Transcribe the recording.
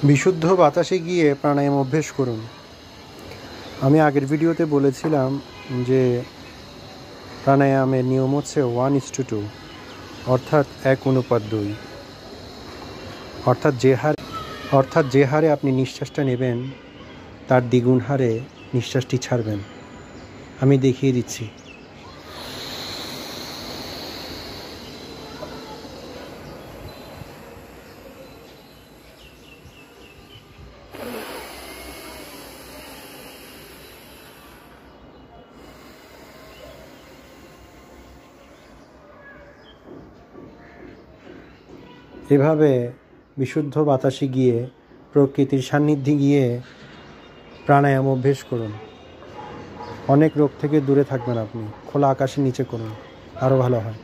বিশুদ্ধ বাতাসে গিয়ে প্রাণায়াম অভ্যেস করুন। আমি আগের ভিডিওতে বলেছিলাম যে প্রাণায়ামের নিয়ম হচ্ছে 1:2, অর্থাৎ 1:2। অর্থাৎ যে হারে আপনি নিঃশ্বাসটা নেবেন তার দ্বিগুণ হারে নিঃশ্বাসটি ছাড়বেন। আমি দেখিয়ে দিচ্ছি। এভাবে বিশুদ্ধ বাতাসে গিয়ে প্রকৃতির সান্নিধ্যে গিয়ে প্রাণায়াম অভ্যেস করুন। অনেক রোগ থেকে দূরে থাকবেন আপনি। খোলা আকাশের নিচে করুন, আরও ভালো হয়।